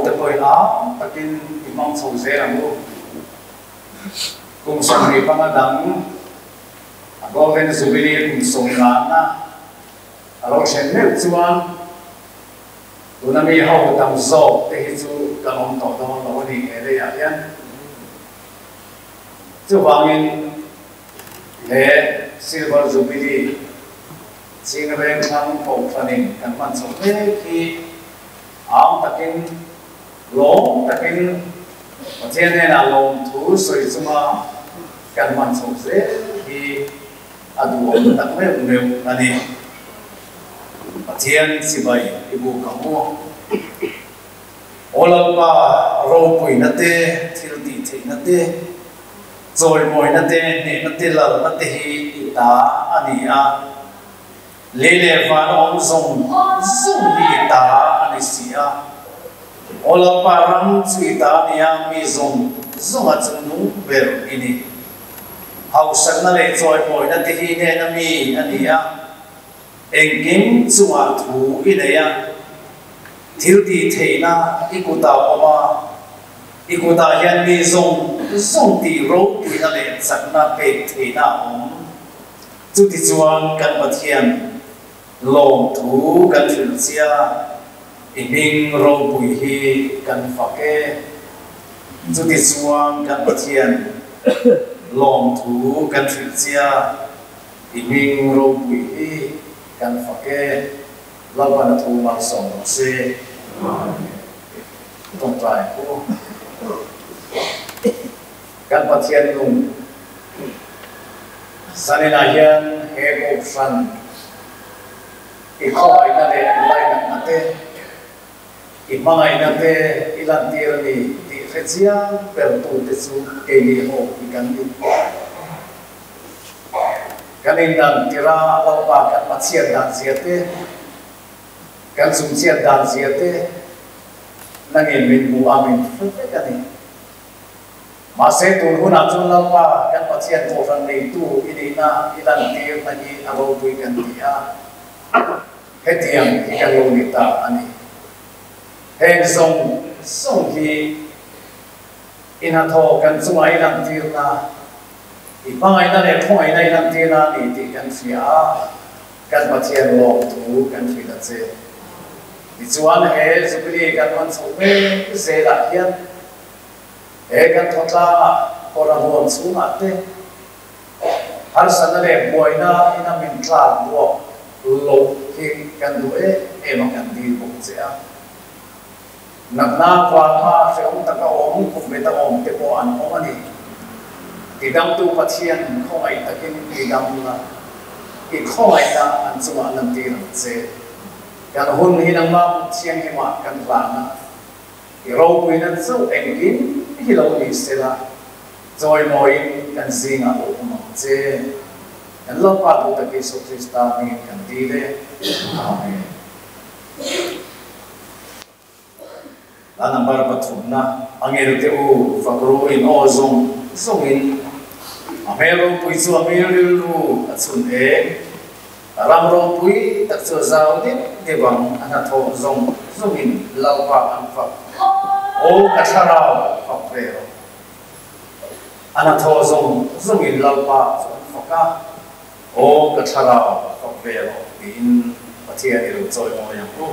te poi a takin imang chou ze amu kum som ni pangadang Golden Jubilee kum som na alo chen ne chuan tunami ho tam zo te hi chu kalom to do lo ni e le ya yan chu vangin le Silver Jubilee Chhinga Vengthlang Kohhran kan man so te ki am takin lawm takin Pathian na lawm thu soi chuma kan man so se ki adu om tak me ani Pathian sibai ibu kamu olapa ropui nate thilti thei nate joy moi nate ne nate lal nate hi ita ania lele van om zong hi ita ani sia olapa ram chuita nia mi zong zonga chunu ber ini hausan na le joy moi nate hi ne na mi ania engkim chunga thu ineya thilti theina ikuta oma ikuta hian mi zong ti ro ti na le chakna pe theina om chuti chuan kan Pathian lawm thu kan thil chia iming ropui hi kan fake chuti chuan kan Pathian lawm thu kan thil chia iming ropui hi kan fake lawan thu mang song se tong trai ko kan Pathian lung sanina hian he Kohhran Inkhawm na le lai na te imai na te ilan tir ni ti khechia per tu te chu ke ni ho ikan ni kanin dan tira lawpa kan Pathian dan siate kan sumsian dan siate nangin min bu amin fete kani mase tu huna chun lawpa kan Pathian Kohhran nei tu inina ilan tir nani ropui kan dia hetiang ikan lawmtheita ani heng song hi inatho kan chunga ilan tir na ipangai na le khongai na ilan tir na ni ti kan sia kan Pathian lawm thu kan thila che di chuan he Jubilee kan man so me se la hian he kan thotla ora hon chunga te har san le boina ina min tla bo lo hi kan du e ma kan di bo che a nak na kwa ma se om takah om kum be ta om te po an om ani tidam tu Pathian khongai takin tidam na ki khongai na an chunga nam ti ram che kan hun hi nang ma chiang hi ma kan la na ki ropui na chu engin hi lo ni se la joy moi kan zinga o ma che kan lo pa tu ta ki so Krista ni kan ti le amen la number pathum na angel te u fakro in ozong songin amelo pui chu amel lu achun e ram ropui tak chu zau din de bang ana tho zong zongin lawpa an fa o kacharao fakre ana tho zong zongin lawpa faka o kacharao fakre in Pathian ilu choi mo yang ku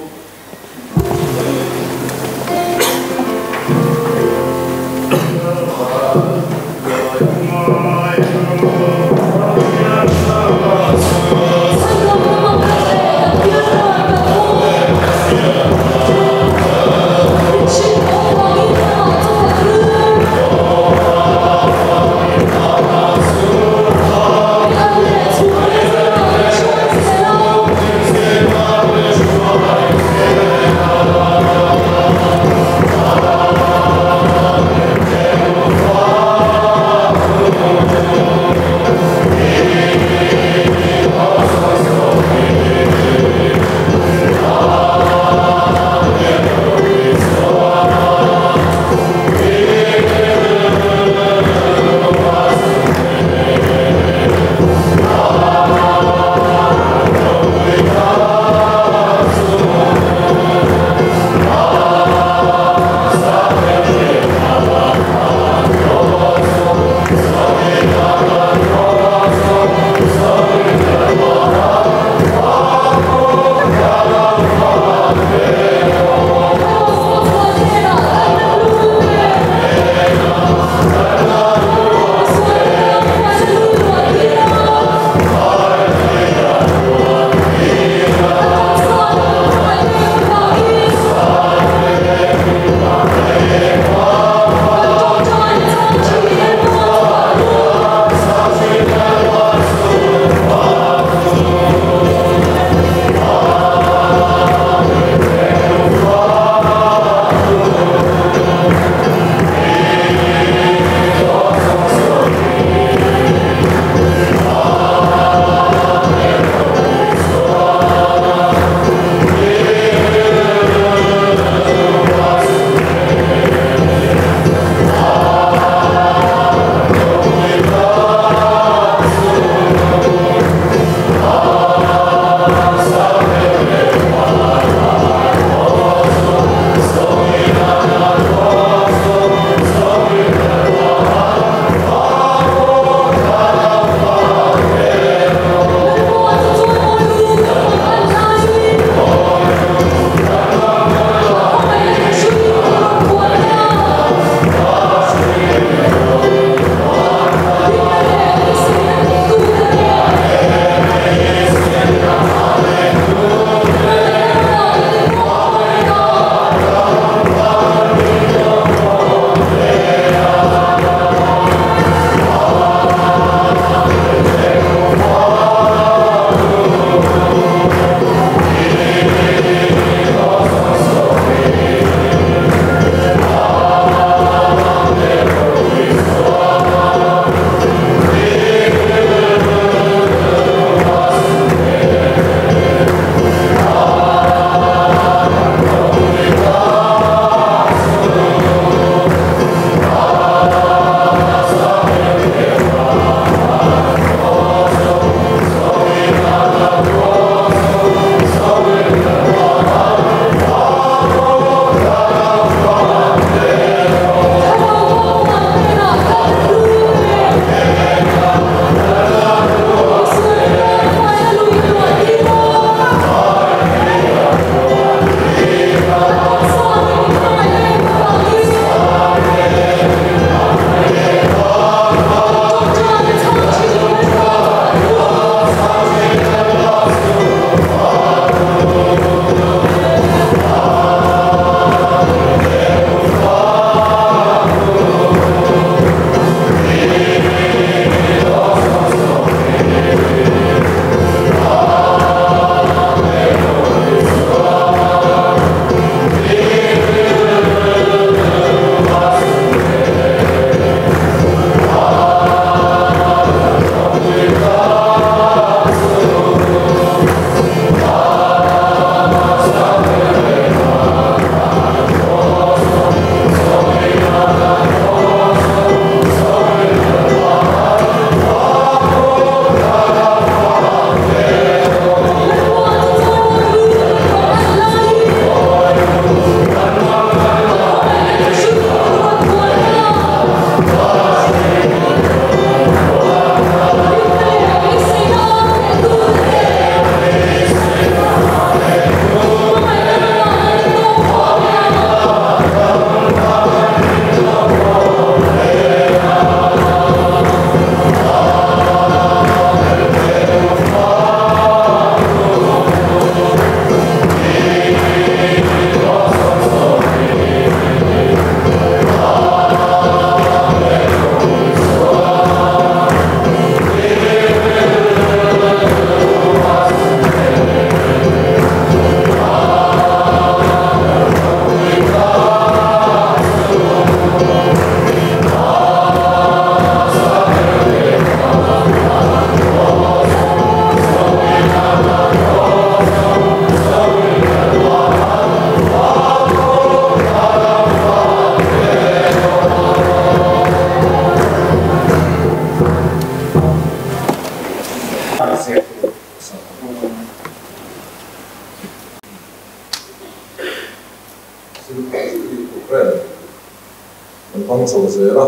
phăng sầu dễ là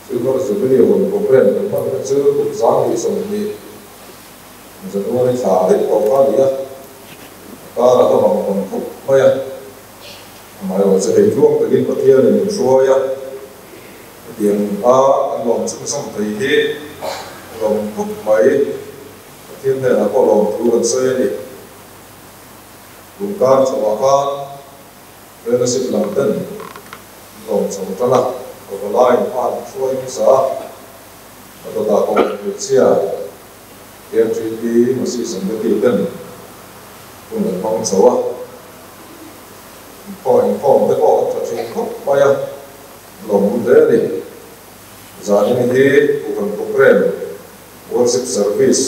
Silver Jubilee hồn của quen mình phăng cái chữ cũng sáng đi sầu đi giờ tôi đi xả hết vào pha đi á ta là các bạn còn không mấy à mà rồi sẽ hình dung từ cái Pathian này mình xuôi á tiền anh lawm chung xong thấy thế lawm thúc mấy Pathian này là có lawm thu gần xây đi vùng can cho bà con nên nó sẽ làm tên lawm sống cho là có cái line pha xuôi như sao và ta có việc chia em chỉ đi mà sử dụng cái điều kiện cũng là phong số à Inkhawm cái có cho chuyện khóc bay à lawm thế đi giờ những cái bukan program worship service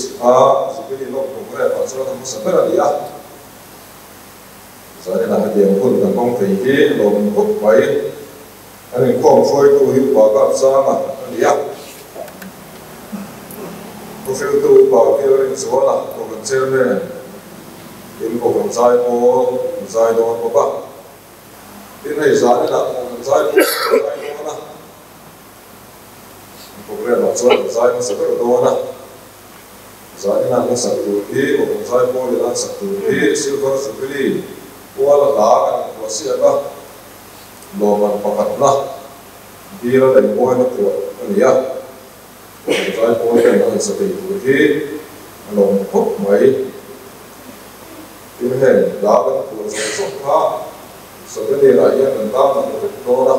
jadi lawm program atau surat musafir dia giờ này là cái điểm cũng là công ty cái lawm khóc bay anh Inkhawm phơi tu hiệp bảo các sa mà dia tôi phơi tu bảo cái人说了我们这边因我们在播在多不吧因为啥呢我们在多了program là cho người dân sẽ rất là đó giờ này là sản phẩm thì một người dân mua được sản phẩm thì Silver Jubilee qua là đá cái của xe đó lawm bằng bạc là đi là đầy mua nó của anh nhá người dân mua cái nó sản phẩm thì lawm hút mấy cái này đá cái của sản xuất khác sản phẩm này là những người ta là một cái đó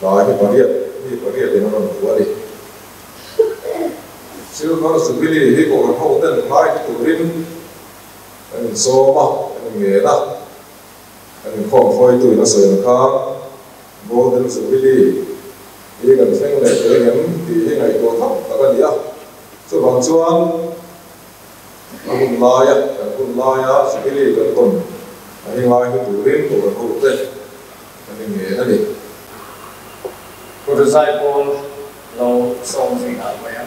là cái bảo hiểm thì có thể để nó làm gì Silver Jubilee thì có cái hậu tên hai cái tủ rim anh số mà anh nghe đó anh không phơi tụi nó sờn khang Golden Jubilee thì cần xem này cái nhẫn thì cái ngàyตัวthấp là cái gì á số bằng chuan anh lai á Jubilee cần tuần anh lai cái tủ rim của cái hậu tên anh nghe đó đi Cô dạy cô lâu xong thì hả mấy em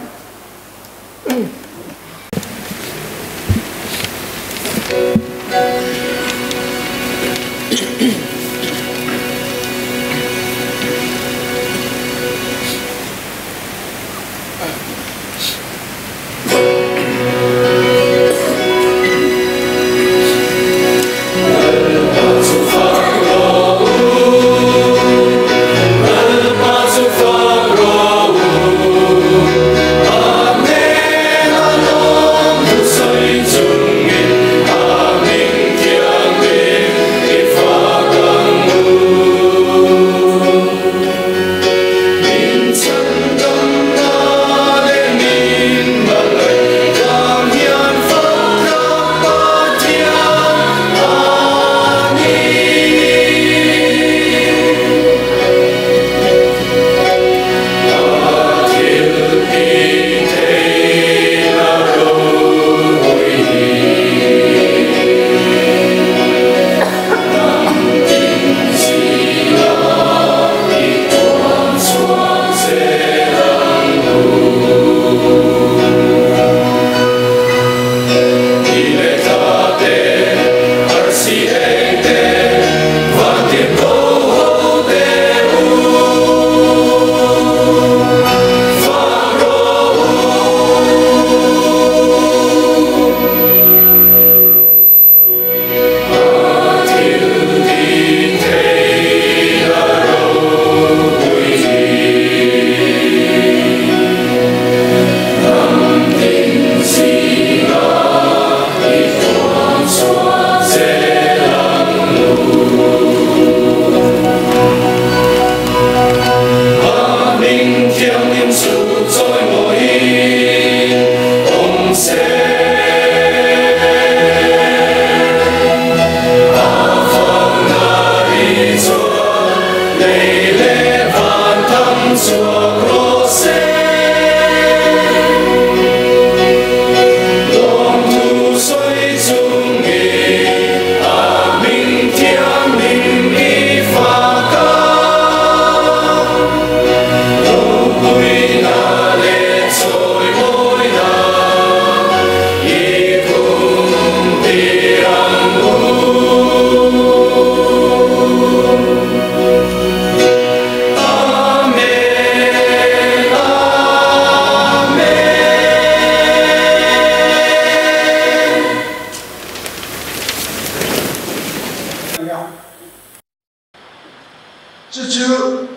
Chu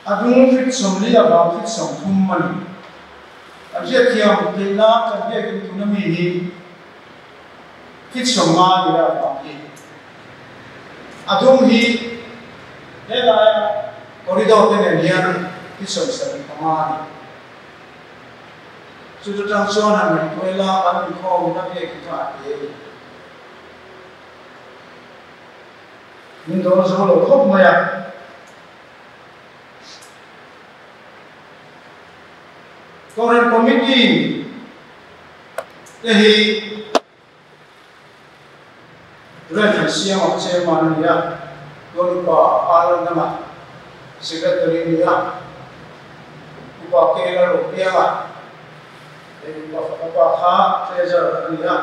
adung fit som li aba fit som thum mani abia thiam keina kan bia kin tunami hi fit som ma li aba hi adung hi lela corridor te ne hian fit som sari pamani chu chu tang chuan han mai toila kan Inkhawm na bia ki tha e min do zo lo khop maya Kohhran committee hi ran siamsak chairman ya golpa alan nama secretary ya upa kela rupiah upa kha treasurer ya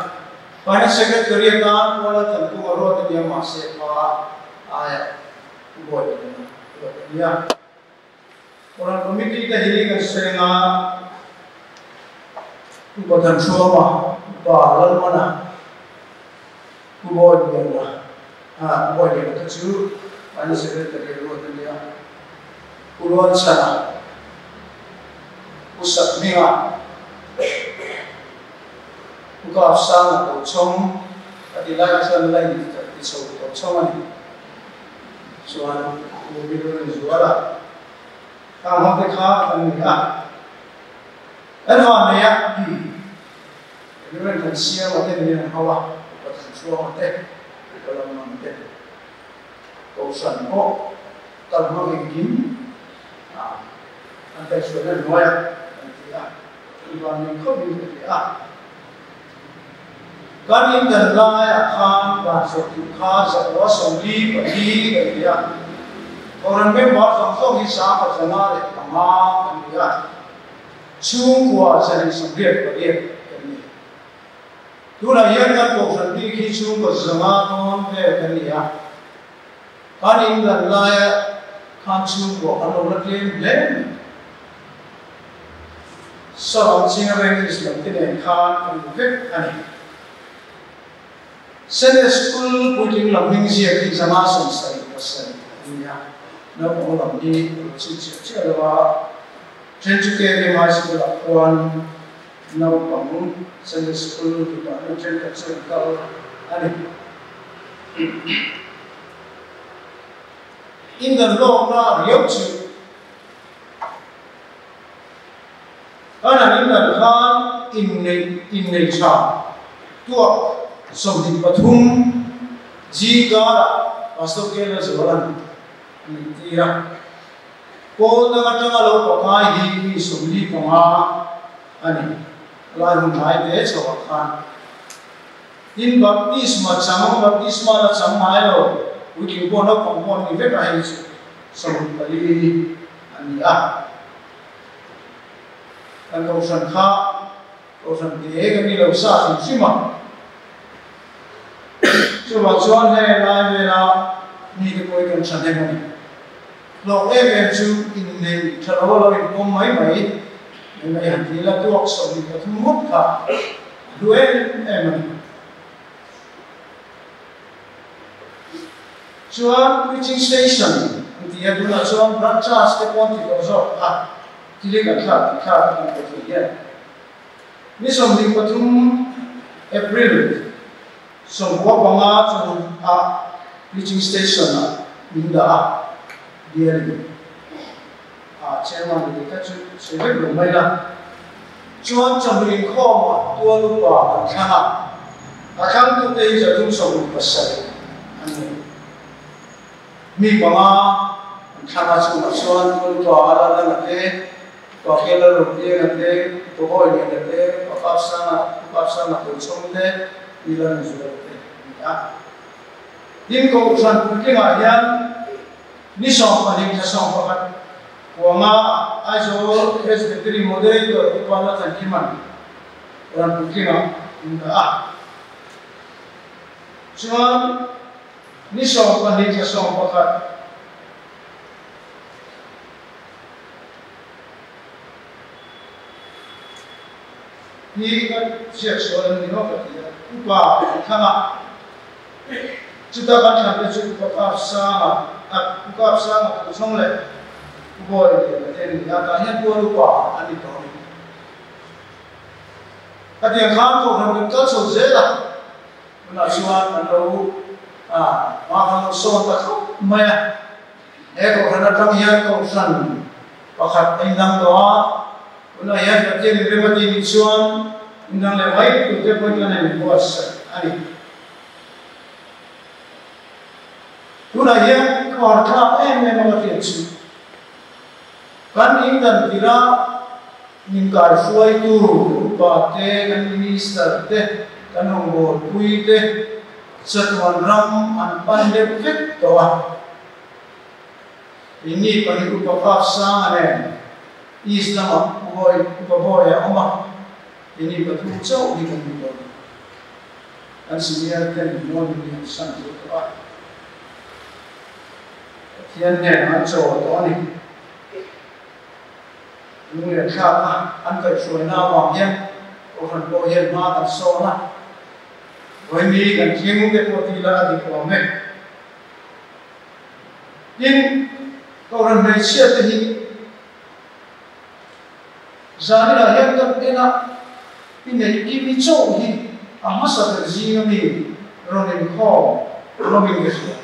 finance secretary kan wala tan ku ro dia masih pa aya boy ya Kohhran committee ta hi kan senga Pathian trauma, lawmna, boy dia kecil, mana secretary luar dia, luar sana, pusat minga, buka sana kocong, tadi lagi sana lagi di sebuah kocong ni, chuan mobil ni juara, kamu dekah kami Anu ni ya, ini kan siapa yang dia hawa, Pathian trauma teh, kalau mana teh, kausan ko, kalau mungkin, nanti sudah noya, nanti iban Inkhawm ini kan ini terlaya kan bahasa kita sebuah songli bagi dia, orang memang langsung hisap sengaja, amam dia. Chung qua sẽ sống riêng và riêng tu là hiện nay cuộc sống đi khi chung của dân an về cái gì à cái này lần lại khăn chung của anh ông rất lên lên sau Chhinga Vengthlang cái này khăn anh viết anh Sunday school putting làm minh diệt thì dân an sống sạch và sạch nha nó cũng làm đi chỉ là Chen chuke ke mai school chuan no pam Sunday school tu ta no chen ka chen ka ani in the lawmna riau chu ana in the khan in nei cha tua som di pathum ji ga pastor ke la zolan ni tira Kau dengan tengah lalu pakai hi sumli panga ani lalu mai deh cawakan in baptisma camang baptisma la camai lo uji bono pangpon ni veka hi sumli kali ani kan kausan kha kausan deh kami lalu sah sima coba cuan hai lai vela ni koi kan sanai ni Lawm chu in nei thalo in kom mai han ti la tu so ni ka thumut kha duel chuan preaching station ti aduna chuan broadcast te pon ti ko zo ti le ka kha ko ti ya ni som ni pathum April som wa panga chu preaching station minda dia ni, chairman ni kita sudah bermain lah. Chuan macam Inkhawm tua lupa kan, akan tu deh jatuh sebelum pasal. Mi banga kan macam chuan tua lupa ala nanti, pakai la rupiah nanti, pokok ni nanti, paksa kucing deh, ilan sudah deh. Ini kau urusan penting ayan. Ni song paling song pakat, wama ajo presbytery moderator kepala tangkiman orang bukina indah. Cuma ni song paling song pakat, ni kan siap soalan ni apa dia? Upa, kana. Kita kan sampai cukup apa sama. ukap sang tu song le boy ten ya ta hian pu lu pa ani to ni Pathian kham Kohhran kan so zela na chuan an lo ma kan so ta khop ma e Kohhran atang hian Kohhran pakhat ai nang do una hian Pathian remati ni chuan nang le mai tu te pon na ni was ani una hian khor tha em ma ti chu kan in dan tira nin kaihhruai tu pa te kan minister te kan ropui te chuan ram an pan de vek to ini kan upakap sang ane Islam boy oma ini betul jauh di dunia dan sebenarnya mon yang sangat kuat Pathian ne jauh to ni nuya khapa an kaihhruaina vangin Kohhran bo hian ma kan so na voi mi kan thing ke to ti la di ko me in Kohhran nei sia te hi zani la hian kan ena pinai ki mi cho hi amasa ka jinga mi Inkhawm remchang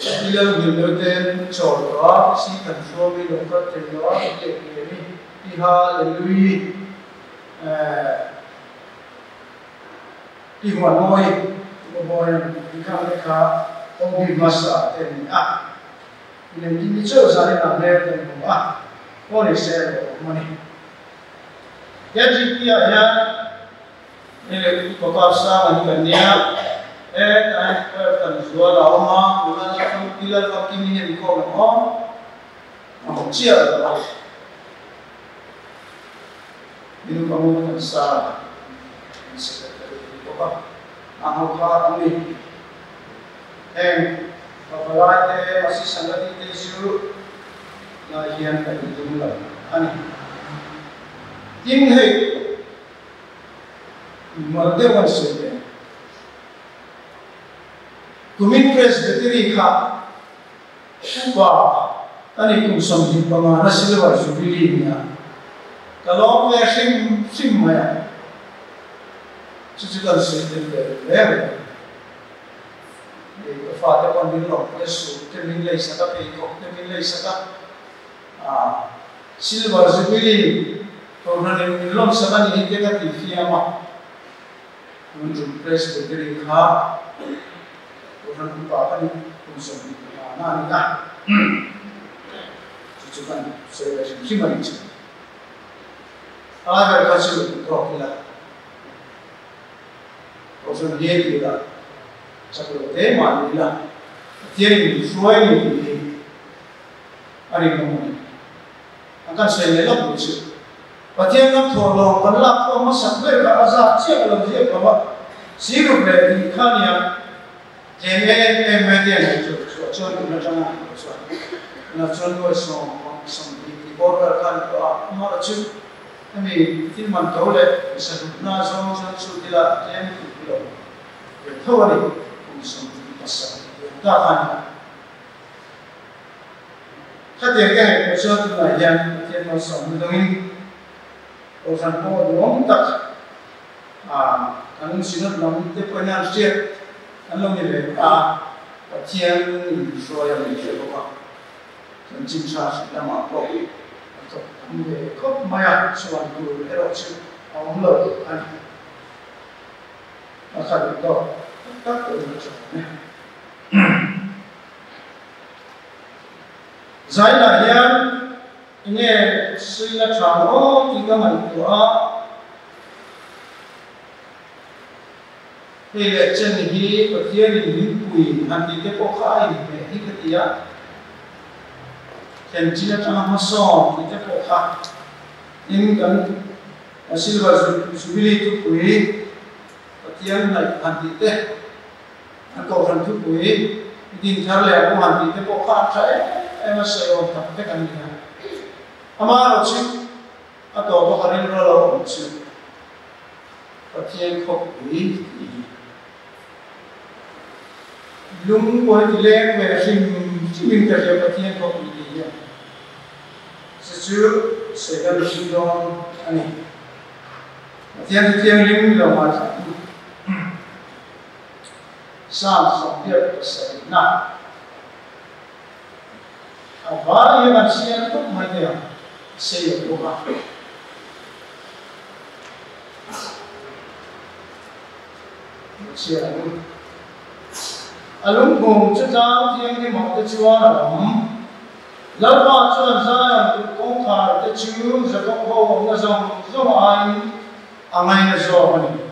Silver Jubilee chorwa si kan so mi lo ka theilo ke ni hial Inkhawm moi Inkhawm ka obi masa ten ini cho zani na mer ten ko ni se mani ya ji ya ini pakar sa ani kanya kan zuwa lawmna mula kan hial vakini ni ko no chia da ini kamu kan sa sekretari ko ba ka ani Babalate masih sangat itu na hian ka idumla ani tinghei mardewan sete kumin presbytery kha ba ani kum samthi panga na Silver Jubilee nia lawm sim maya chichikal sete le Father on the Lord, yes, telling lay saka peacock, telling lay saka Silver Jubilee, Kohhran in lawm saka ni hikeka tifiama, unjum presbytery kha, Kohhran pa ni kumsum na ni ka, cucukan saya simpan itu, agar kasih rohila, Kohhran dia juga. Satu tema adalah Pathian Hripui ini hari ini akan saya lihat begitu. Pathian nak tolong balap ko masak mereka azab siapa lagi apa sirup lagi kania Median itu chuan remchang chuan ko som di border kan ko amar chu kami tilman tole saduna som sudila kilo thawani something pasal takah Pathian kan suatu yang Pathian masuk mendongeng Kohhran po lawm tak kan sinut lawm te peniel sih kan lawm ni Pathian soal ni siapa kan cinta sama ropui atau ni kau maya soal tu erupsi awmlo kan masa itu tak terjadi. Zaila hian ini sila chamo tiga mantua election hi Pathian Hripui nanti te pokai me hi ketia kenjina chama so te poka in kan Silver Jubilee tu kui Pathian lai nanti te Kohhran Hripui din thar le ko han ti ko kha tha em sayo ta pe kan ni amaro chi ato ko harin ro lo chi Pathian ko wi lung boi ti leng ve rim chimin ka ya Pathian ko ti ya chu se ga sim don ani Pathian ti tiang lim lo ma sa som dia sa na awal yang sian tu mai dia se yo ba sian alung bung chu jang tiang ni mo te chuan lam lalpa chuan sa kong thar te chu za kong ho na zong zong ai angai na zo ani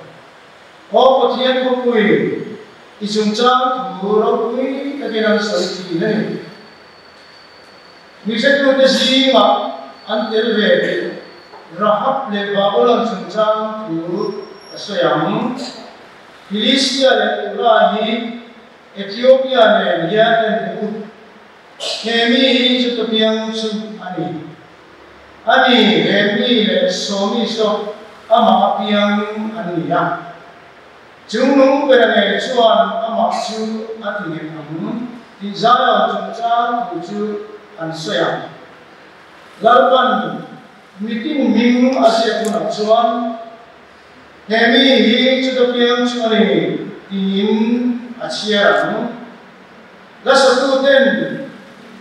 ho Pathian ko pui isung chang thu ropui ta ke nan soi ti ne mi se tu te si ma an tel ve rahap le babolon sung chang thu asoyam Filistia le Urahi Ethiopia le Yemen le Kemi chu tapiang chu ani Hemi le Somi so ama apiang ani ya Jungnung berane chuan ama chu ati ti zarah chung chang chu an soya lalpan meeting ming ase kun chuan hemi hi chu tapiang chu ani tin achia la satu ten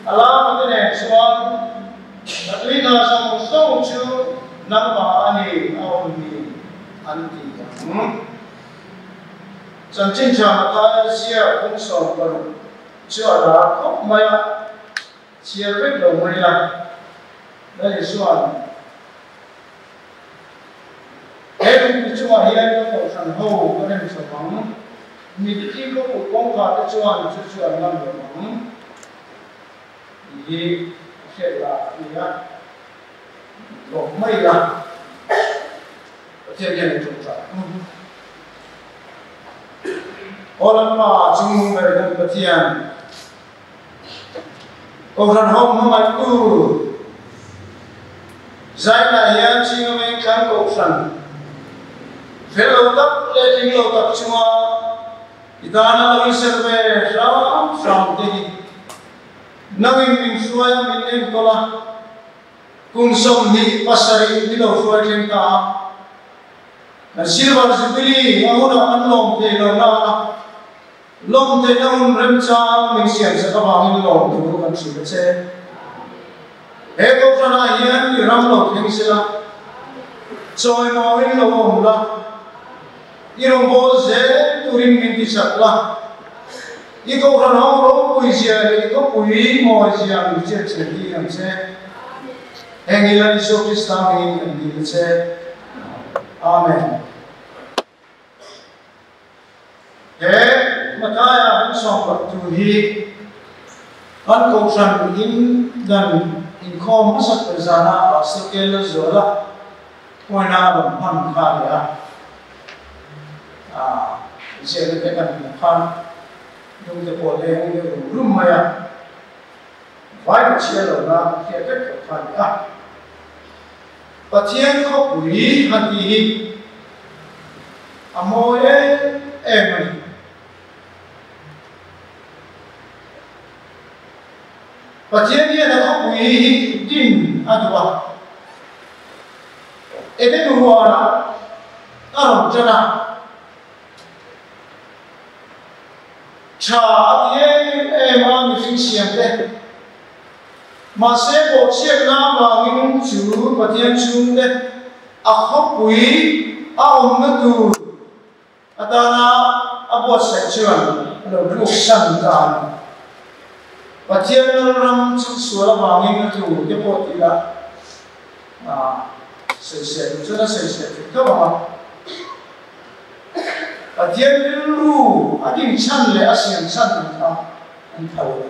ala matene chuan atlina sang song chu namba ani awmi anti Chẳng chính chẳng ta xia cũng sổ bằng chưa là khóc maya xia biết đầu mày là đây là soạn thế thì chúng ta hiện có một sản hậu có nên sản phẩm mình chỉ có một công pháp để soạn làm được bằng thì sẽ là gì á đầu mày là thế nên chúng ta Orang ma Chhinga Vengthlang Pathian Kohhran hom mai ku zai na hian Chhinga Vengthlang Kohhran theilo tak le theilo tak chunga idana lo serve ram te hi nangin min suaya min en kola kung som hi pasari dilo suai ken ta Silver Jubilee ahuna an lawm theilo na lawmtheita remchang min siamsak vangin lawm tu kan thil che he Kohhrana hian ni ram lo theng sila choi mo in lawm la irong bol ze turin min ti sakla i Kohhrana ropui zia i ko pui mo zia mi che che ti am che engila ni so Krista mi ni che amen Mataya cũng xong vật chủ hi an Kohhran in dan Inkhawm sắc về zarah và sự kiện là rồi là ngoài na bằng pan khai à sẽ được cái cần pan dùng để bỏ lên để rung mày à vài cái chia rồi là cái pan à Pathian khóc quỷ hận gì amoi em này Pathian dia nak hui din adwa. Ebe nuwa na arom jana. Cha ye ma mi fin siam de. Ma se bo chiek na vangin chu Pathian chung de. A hui a na tu. Adana abo se chuan lo lu san kan. Pathian ram chung suara vangin tu dia pot ila se tu ka ba Pathian lu adin chan le asian chan ta an thau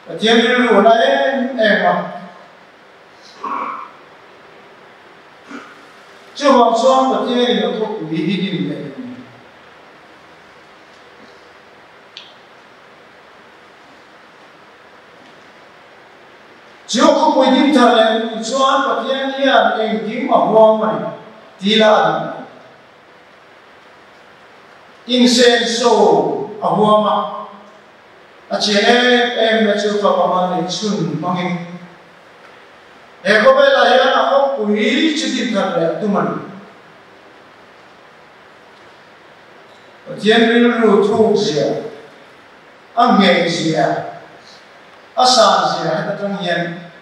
Pathian lu la ma chu ba chuan Pathian lo thok bi hi din le Chiều không quay tim thở lên chuan Pathian hian em kim mà hoang mày tila incenso ahuama ache em na chu papa ni chun vangin e ko be la ya na ko pui chitin thar le tuman Pathian ru thu zia a nge zia a san zia ta tang yen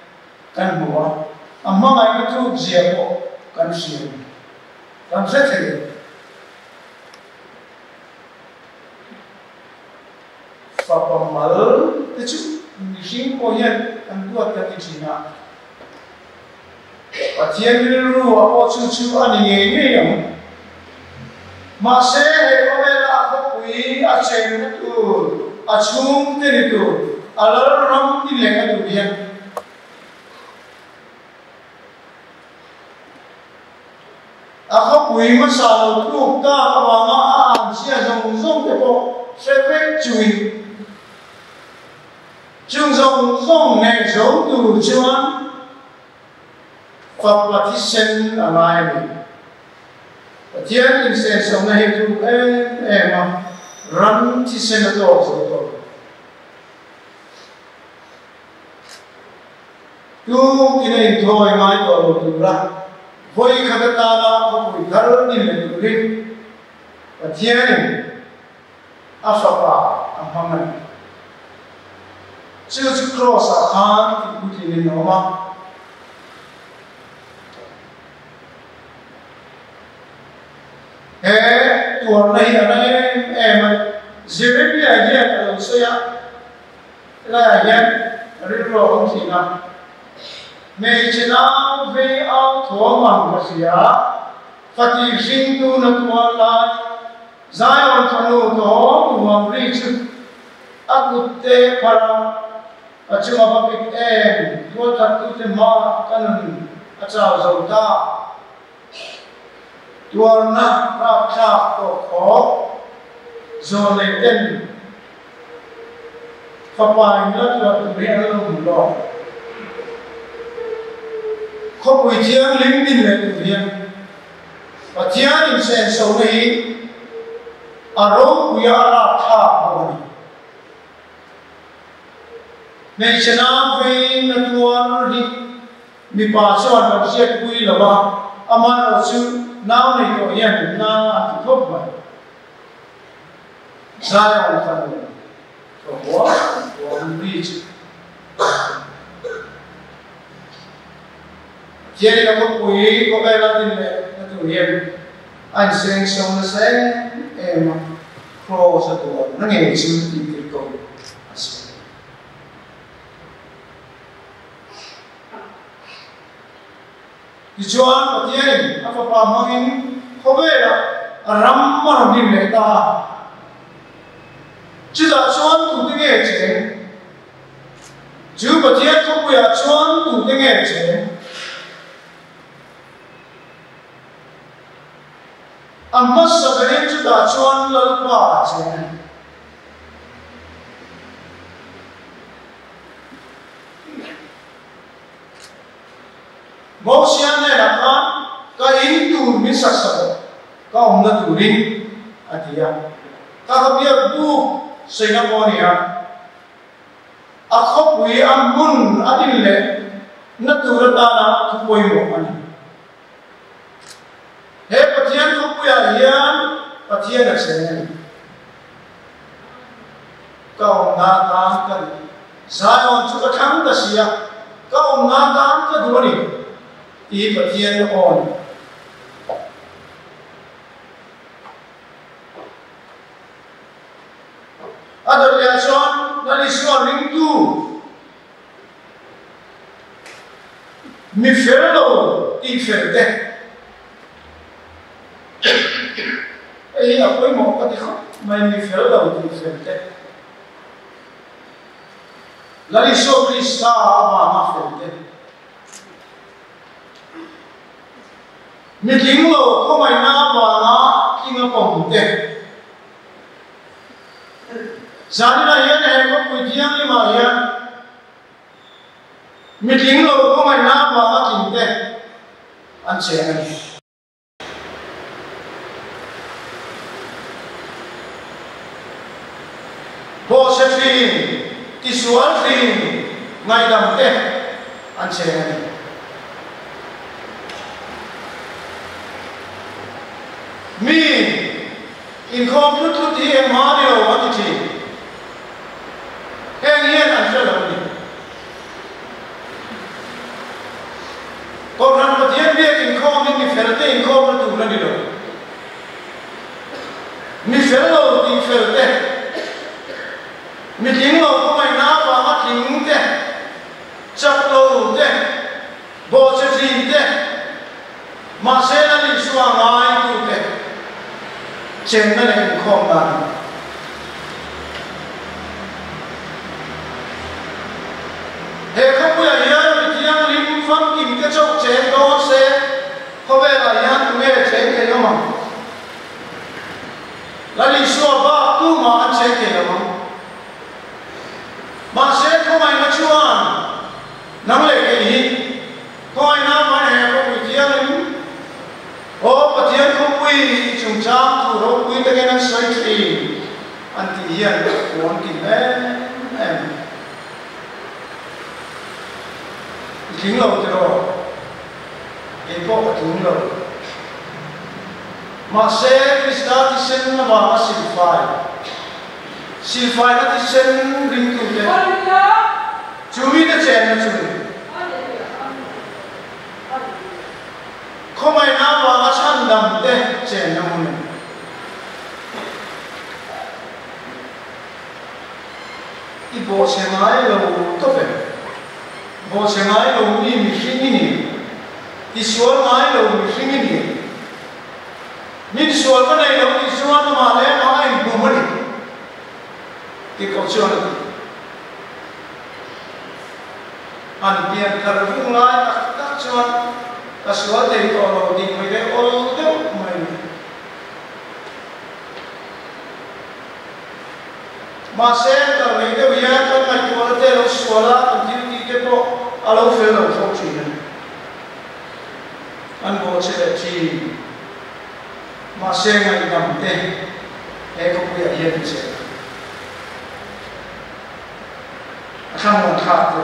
kan bua amma mai thu zia ko kan sia kan se the Papa mal te chu nishin ko yen an duat ta kichina Pathian ru a po chu ani nge yam ma se he ko me la ko pui a chen tu a chung te ni tu a la ram ti leng tu bien a ko pui ma sa lo tu ta ka wa ma a sia zong zong te po se ve chui chung zong zong ne zo tu chuan fa Pathian a mai ni Pathian in sen song na he tu ma ram ti sen to zo to tu kine thoi mai to tu ra voi khata la ko pui thar ni le tu ri Pathian a fa pa a hamai Chữ cross a khan thì cũng chỉ nên nó mà thế tuần này ở đây em dễ bị ai nhé ở xe là nhé rồi rồi không chỉ là mấy chuyện nào về ao thua mặn cái gì á phát triển sinh tu nó tuần lại giải ổn thằng nó đó tuần đi chứ áp lực tệ para Acuma papik dua satu tema kan acara zauta tuarna raksa toko zoleten fapain la tu beri alum lo ko pui thiang ling din le tu hian Pathian in sen so nei rawh ya ra tha bani Nei chana vein na tuan ri mi pa chuan kan siat pui lawa ama ro chu naw nei to yan na ti thop ba sai on tan to wa ri chu Jadi na ko pui ko ba la din le na tu hian an seng song na se ma pro sa to na nge chu ti ko Chuan Pathian apa pamangin khobela ram mar din le ta chida chuan tu te nge che chu Pathian ko ya chuan tu te nge che amma sabare chida chuan lal pa che Mau sian ne la kan ka in tu mi sak sak ka na tu rin atia ka bia bu Singapore ya a khopui amun adin le na tu ra ta na tu poi mo ani he Pathian khopui ya hian Pathian a sen ka na ta ka Zion chu ka thang ta sia ka na ta ka du ni I Pathian on Ador ya son na liswa ring tu mi ferlo ti ferde ei apoi mo ka ti kha mai mi ferlo ti ferde la liswa Krista ma ferde mi ling lo ko mai na wa na kinga pom te zani na hian he ko pui thiang ni ma hian mi ling lo ko mai na wa na king te an che ani trin tisual trin ngai dam te an cheng mi Inkhawm tu di emari lo wati ti heng yen an selo ni Kohhran Pathian biak Inkhawm ni felte Inkhawm tu na ni lo mi fello ti felte mi ting lo ko mai na pa ma ting te chak lo te bo che rin te ma se na ni suwa ngai tu te chen na le Inkhawm na he khapu ya ya mi tiang lim phang kim ke chok chen do se ko ve la ya tu nge chen ke yo ma la li suwa ba tu ma an chen ke yo ma se ko mai na chuan nang le ke hi ko ai na ma he ko mi tiang lim o Pathian ropui chung cham tu ropui te ke na sai tri an ti hian won ki em Chhinga lo te ro e po ka tung lo ma se Krista ti sen na ba ma silfai na ti sen ring tu te chumi te chen na chumi khomai na ba ma chan dam te chen na mun I bo se mai lo to pe bo se ngai lo mi hringi ni ti sual ngai lo mi hringi ni min sual ka nei lo ti sual ma le na ai bu mani ti ko chuan an pian kar vung lai tak chuan ka sual te ko lo ti mai le ol de mai ma se ta nei de ya ka mai ko te lo suala ti po alo fel lo thok chi an bo che le chi ma se ngai nam te e ko pu ya yen che khang mon kha ko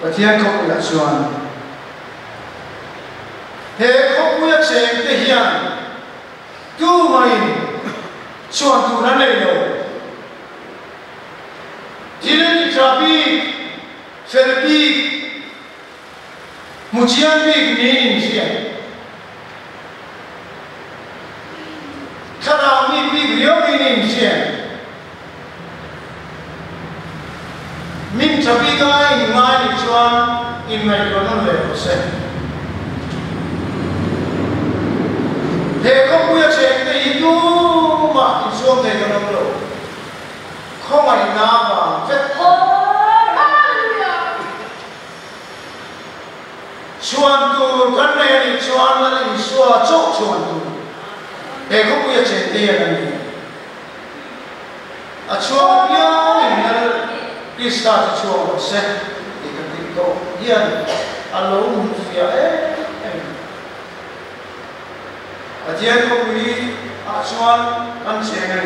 Pathian ko pu ya chuan he ko pu ya che te hian tu mai chuan tu na nei lo Inrinni trapik, ferbik, mucian bik ni insian. Karami bik riomi ni insian. Min trapika in ngai ni chuan in mai konon le ose. He ko puya cheng te itu ma in suam te konon lo. Không ai na mà phết chuan tu kan này đi chuan là đi xua chốc chuan tu để không biết chuyện tiền là gì à chuan nhớ mình là đi start chuan một xe thì cái tình tổ yên à lawm phía à tiền không biết à chuan kan xe này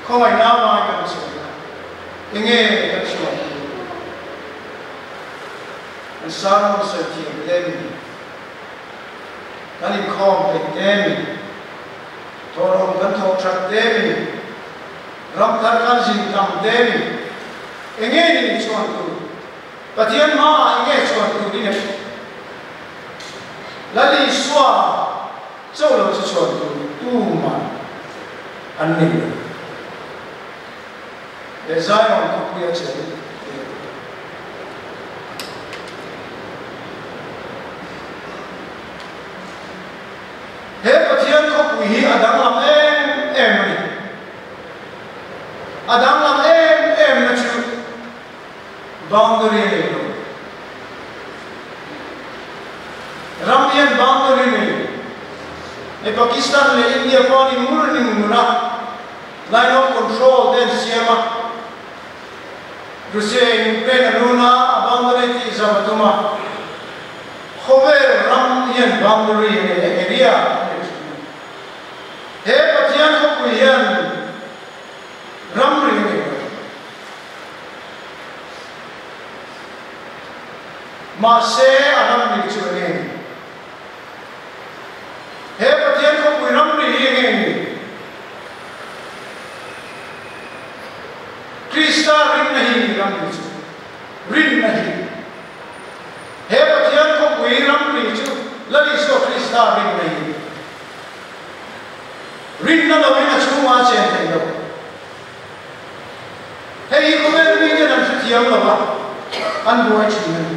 không ai na mà kan xe nghe kan chuan Sarang setiap demi, kali Inkhawm demi, tolong kan thokrak demi, ramthar kan jingkam demi, engeni ni chuan tu, Pathian ma engeni chuan tu ni, lali swa, châu lo chuan tu ma, anni, Zion ko puya ceri. He Pathian ko puhi adang lam em ni. Adang lam em na chu boundary ni. Rampian boundary ni. E Pakistan le India ko ni murni muna. Line of control then siama. Russia Ukraine luna boundary ti sabatuma. Khover rampian boundary ni area. He Pathian ko puhian mà sẽ adam ni chu nghe he Pathian ko pui ram ni nghe Krista rin nahi ram ni chu rin nahi he Pathian ko pui ram ni chu lali so Krista rin nahi rin na lo na chu ma chen thei lo he ko be ni ke nam chu thiam lo ba an boy chu ni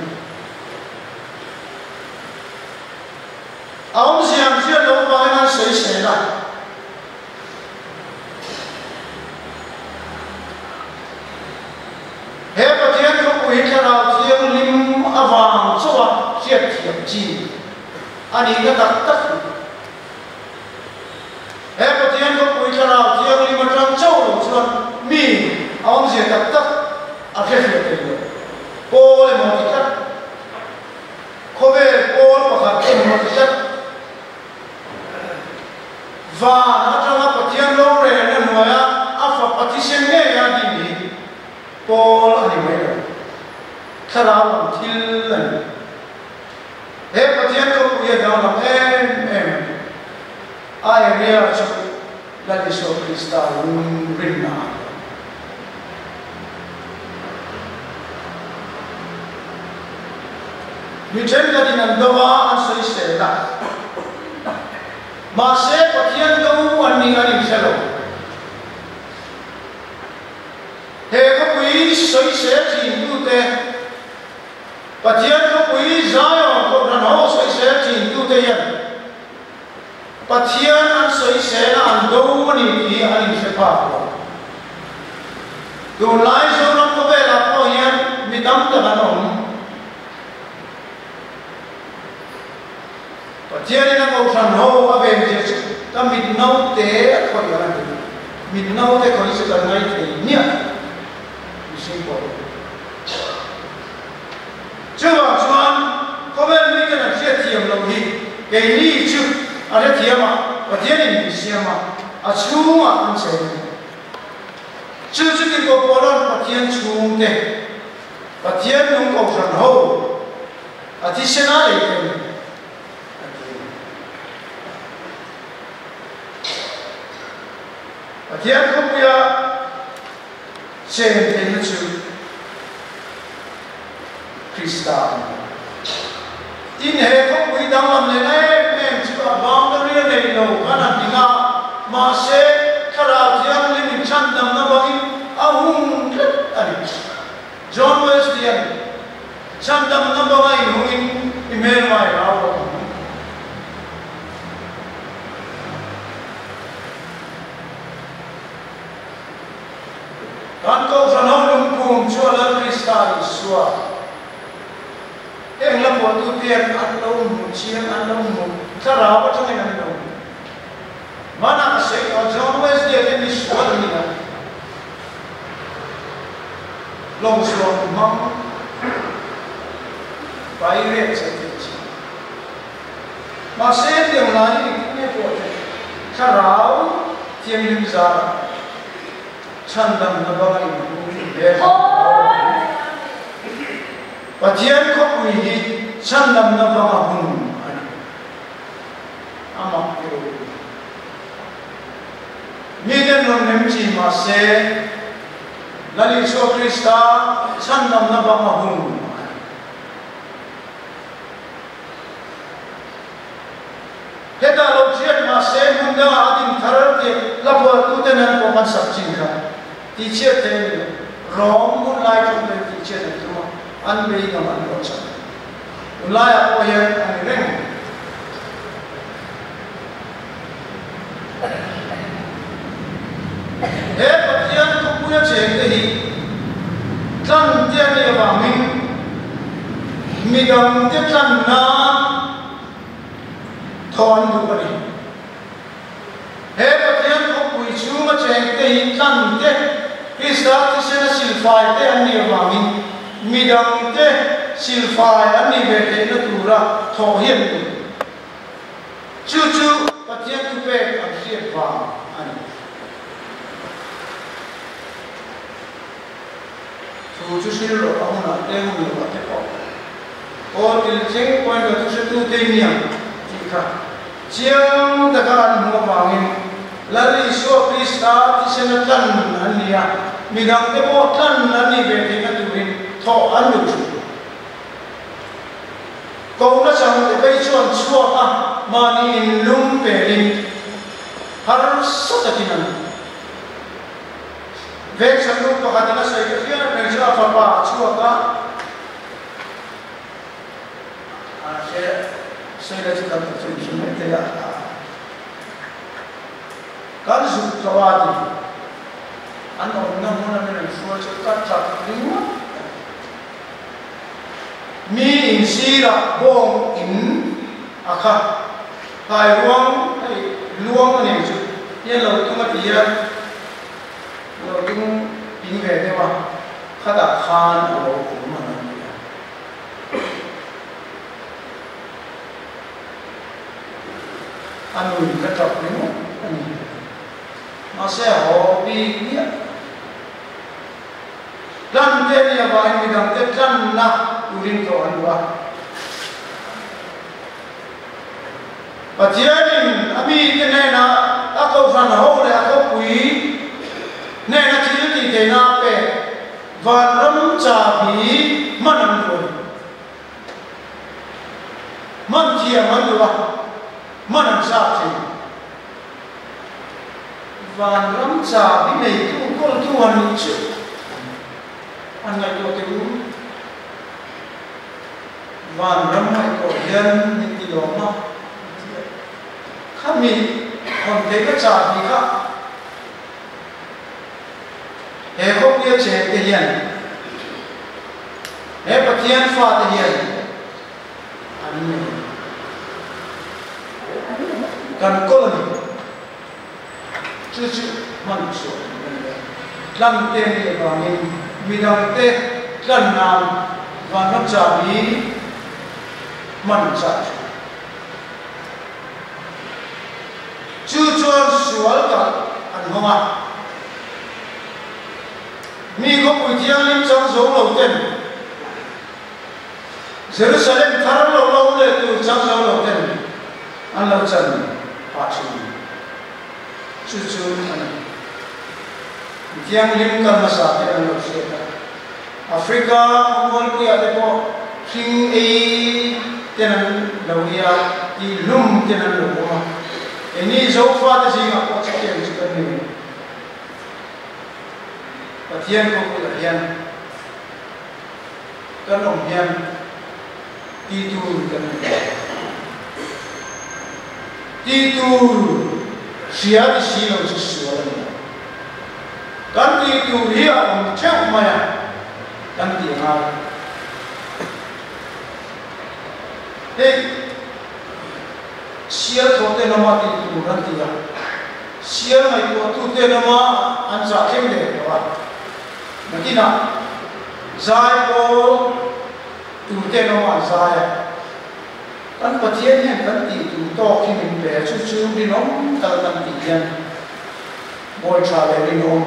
awm siam sia lo ba na sei sei la he Pathian ko pui ka ra thiam lim awang chuwa chiat thiam chi ani ka tak tak he Pathian ko pui ka ra thiam lim atang chau lo chuan mi awm sia tak tak a phe phe te lo ko le mo ti tak ko ve ko pakhat em mo ti tak và nó trong Pathian lâu rồi nên nói apa Pathian nghe ya đi đi Paul anh ấy nói khá là làm thiên này thế Pathian có bây giờ làm em ai nghe cho là đi số Krista rin na như thế là đi nằm đâu anh sẽ là mà sẽ Pathian câu anh mình anh sẽ lo thế có quý soi sẽ chỉ tu te Pathian có quý zarah có rắn hổ soi sẽ chỉ tu te yan Pathian anh soi sẽ là anh đâu mà đi anh sẽ phá tu lại số năm có về là có yan mi tâm ta là nông Pathian na ko san ho aben je ta mit nau te ko ya na mit nau te ko se ka ngai te nia sim po chuan ko ben mi ka na sia thiam lo hi ke ni chu a le thiam a Pathian ni siam a chu a an se chu ki ko polon Pathian chu te Pathian nung ko san ho a ti se na le te Pathian ko puya sen ten chu Krista tin he ko pui dang lam le em chu a bang da ri nei lo kana dinga ma se khara thiam le min chan dam na bangin a hung ani John Wesley chan dam na bangai hungin email mai ra Kan kau sanau lumpung jualan Krista Isua. Yang lembu tu tiang anu siang anu cara apa cakap anu. Mana asal John Wesley ini suara ni lah. Long suara mam. Baik saja. Masih yang lain ini boleh. Carau tiang lim zarah. Chandam na bangai be Pathian ko pui hi chandam na banga hun ama ko mi den non nem chi ma se lali so Krista chandam na banga hun heta lo chiat ma se mun da adin tharar ke labwa tu tenan ko man sak chin kha teacher te wrong mun lai trong the teacher te ma an be ga man lo cha ulai a ko yan an reng he Pathian ko puya che te hi tlan te ni ba min mi dam te tlan na thon du ba ni he Pathian ko pui chu ma che te hi tlan te Krista ti se na silfai te an ni vangin midang te silfai an ni be te na tura tho hian tu chu Pathian tu pe an siat va an chu sil ro ang na te hu lo te ko or til check point ka tu tu te niam ti kha chiang takah mo vangin lali so krista ti senatan ania midang te mo tan ani be te ka tuin tho anu ko na sang te bai chuan chua ta mani in lum pe in har satakinan vek sandu to hatina sai ka fian pe cha fa pa chua ka saya dah cakap macam tu ya. Kalau sudah kawat, anda mana mana semua cakap cakap lima. Mi insira bong in akak, hai luang ni tu. Ia laut tu mati ya, laut tu pinggai ni mah, kata khan atau mana. Anu kata primo, masa hobi dia. Dan dia bahan bidang tekan nak urin kau anwa. Pathian abi kena na aku fan hau le aku pui, ne na ciri ti kena pe, van remchang manam tu, man kia manwa. Mana sahaja, van remchang ini tu kau tuan itu, anak itu tu, van remchang Kohhran ini lawmna, kami kontek cah kita, Inkhawm dia cek Pathian, Pathian Pathian, ani. Kan koloni, cuci manusia, dalam tempat vangin, bidang teh kan nam, vangin jadi manusia. Cuci soal kan, anhoma. Mi ko pujian remchang zolo ten, Jerusalem tharlo lawm le tu chang zolo ten, anlau chan. Cucu tiang lim kan masa yang luar Afrika umur dia lepo king tenan lawia di lum tenan lawm ini jauh fat sih aku cakap juga ni Pathian ko Pathian kan ompian tidur kan tidur siapa sih yang sesuatu kan tidur dia cek maya kan tiang siapa tu nama tidur kan tiang siapa itu tu nama ansa kemde apa nanti nak zai ko tu nama zai kan Pathian yang kan itu toh kini be cucu di nom kalau kan tian boy travel di nom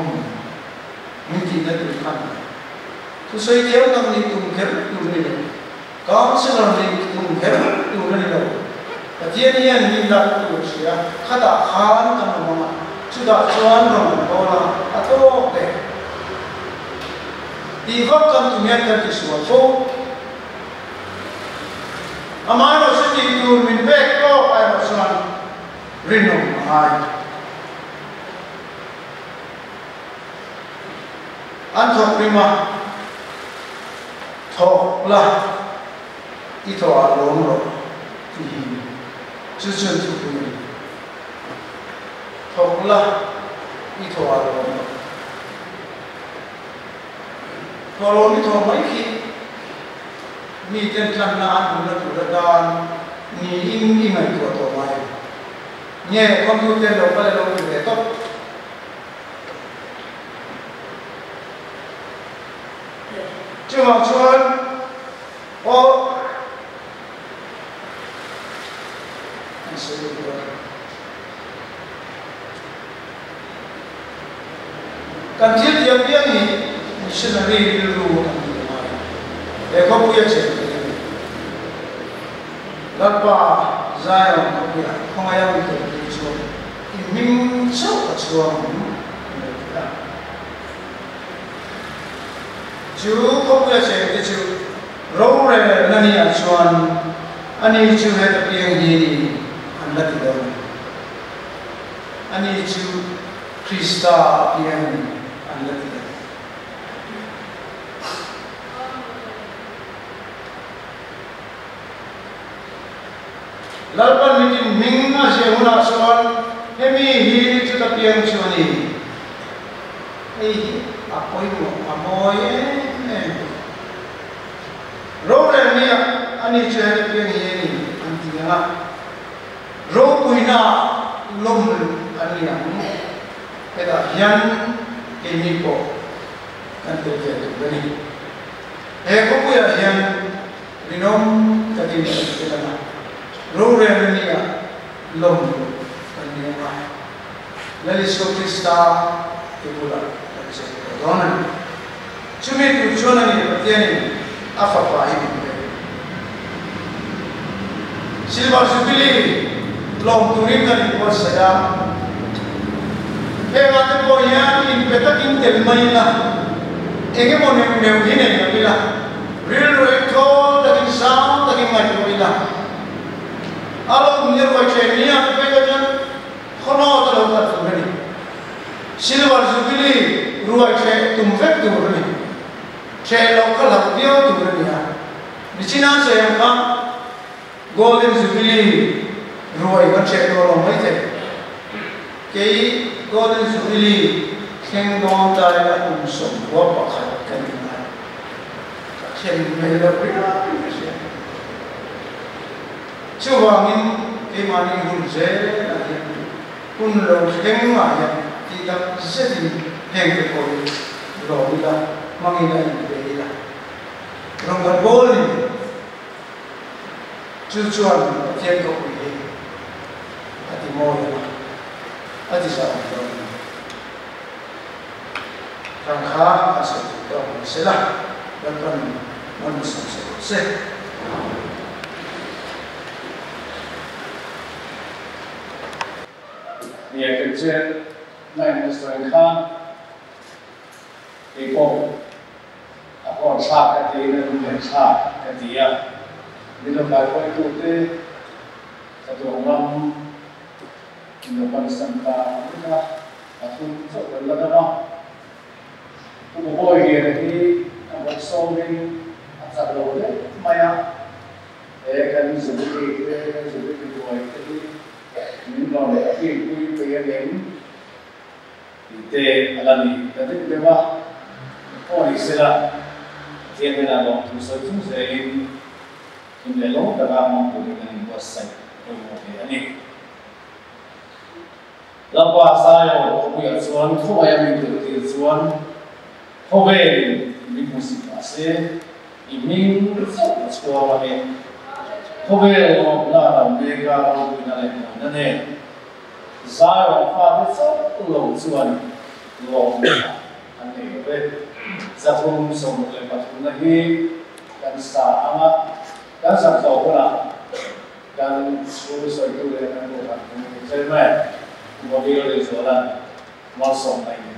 mungkin ada kan tu saya dia kan itu mungkin tu ni kau sedang ni mungkin tu ni lo Pathian yang minta tu sia kata khan kan mama sudah chuan dong bola atau deh di waktu tu ni kan disuatu amano sini tu min back ko ay masan rinom ay anto prima thok la ito alom ro ti chuchun tu ni thok la ito alom ro tholo ni thok mai ki mi ten kan na an na tu dan ni in mai ko to mai nye computer lo pale lo tu to chuan o kan thil dia piang ni missionary ru Inkhawm dia cek lalpa zai ông kia không ai ông tự đi chuan mình sâu ở chuan chú không biết sẽ cái chú rawh rồi là ni ở chuan anh ấy chú hết tập tiếng gì anh là gì đâu anh ấy chú Krista tiếng anh là gì đâu lalpan mikin mingna sehuna chuan hemi hi chu ta piang chuani ei apoi mo amoi rawh re ni ani chu he piang hi ni antinga ropui lawm ani ang eta hian ke ni ko kan te ke bani he ko puya hian rinom katin ke na rawh re ni lawm ani ma laliso Krista ke pula se donan chumi tu chona ni Pathian afa pa hi Silver Jubilee lawm turin kan ko saya he ma te ko ya in petakin tel mai na ege mo ne ne hine na bila real recto takin sound takin mai ko bila alo munir ko chenia pe ko jan khono to lo ta thuni Silver Jubilee ruai che tum vek tu ni che lo ka la dio tu ni ha ni china se yang ka golden jubilee ruai ka che to lo mai te ke golden jubilee khen dong ta la som wa pa khat kan na chen me la pri chu vangin ke mani hun je la kun lo khen ma ya ti ta se ti heng ke ko lo la mangi la ni la rong ga bol ni chu chuan Pathian ko ni ati mo ya ati sa ko takah asal kita selah dan manusia se ni kerja naik mesti kan ikut apa sah kerja ni sah kerja ni lepas itu tu satu orang ni lepas sampai kita aku tak berlalu dah cũng có hiện thì một số những sản phẩm đấy mà để cần sử dụng rồi những loại để khi quy về đến thì tệ là gì cái thứ thứ ba có gì sẽ là tiền là lawm thu sở chúng sẽ in để lawm các bạn mong muốn cái này có sạch rồi một cái này là qua sai rồi bây giờ chuan không ai mình tự tiền chuan hôm nay mình muốn xin lỗi mình rất xóa vào đây hôm nay là mình ga awmpuina này này zarah pha rất lâu chuan lawm anh này về giao thông sống lại Pathian này kan sa ama kan sa khẩu là kan suruh saya tu dia kan bukan saya mai body oleh soalan masuk lagi ni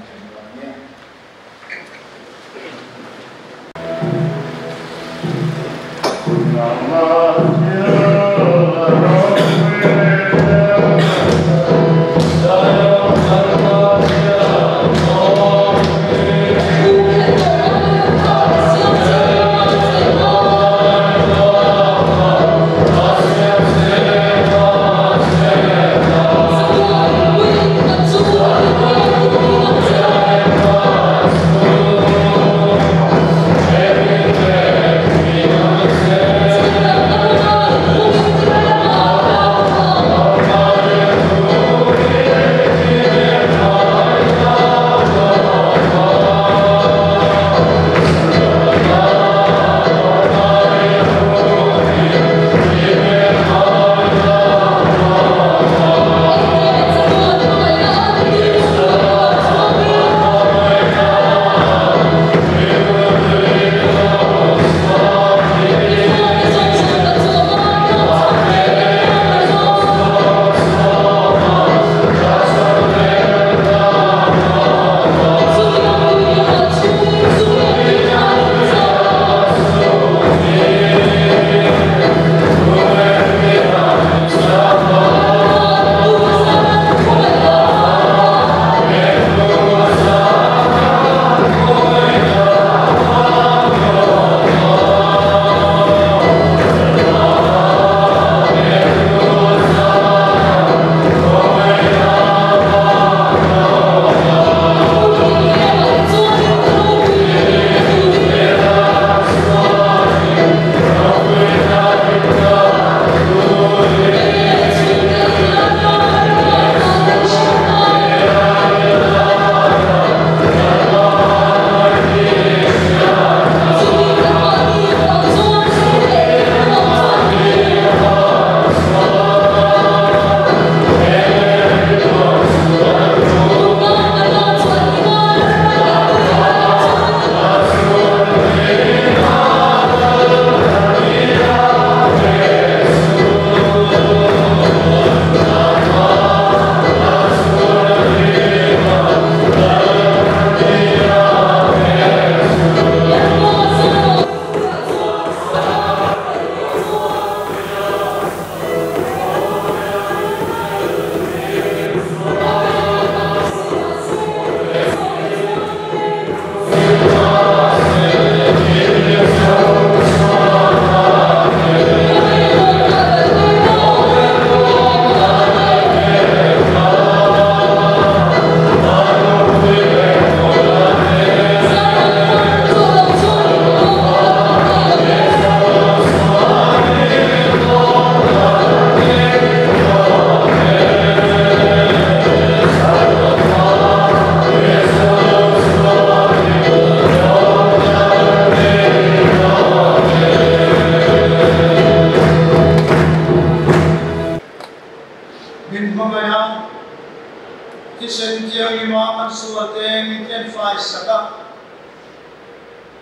lima kan suate miten fai saka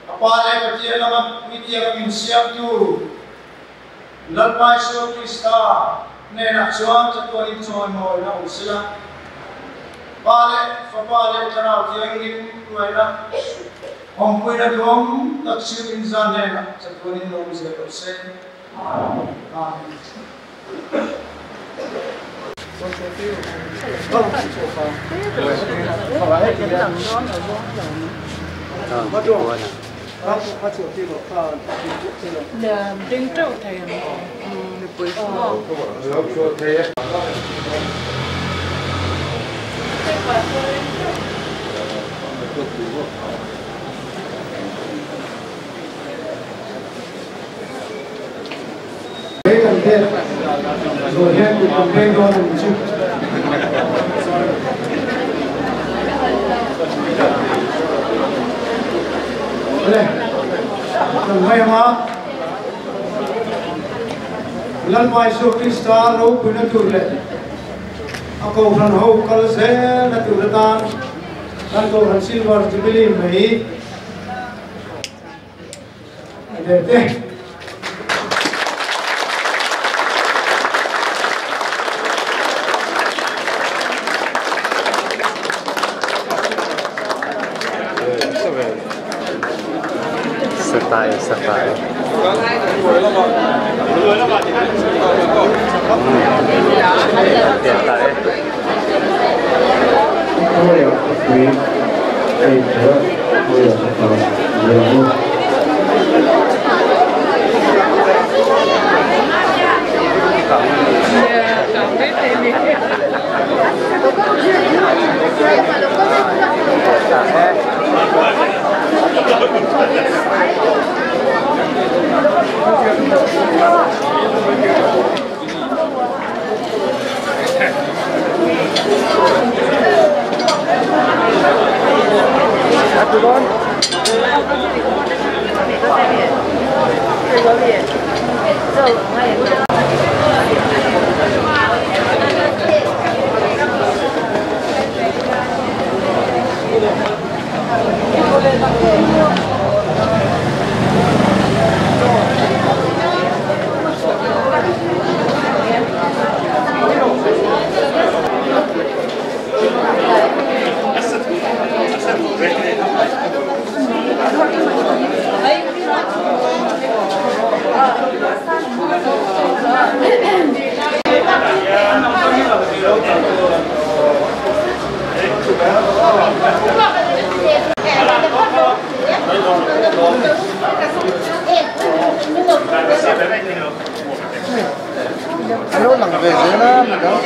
apale Pathian lama media min siap tu lalpai so Krista nena chuan chatwani chuan moi na usila pale fapale tarau vangin kuaina awmpuina lawm taksil inzan nena chatwani no usila se amen. Rồi hết thì cầm lên thôi mình chịu. Đây, cầm ngay mà. Lần mai số Krista ropui na tur le. Ako ran ho kal se na tur tan. Lan ko ran Silver Jubilee mai. Để Satai. Ano lang về dưới nó đó.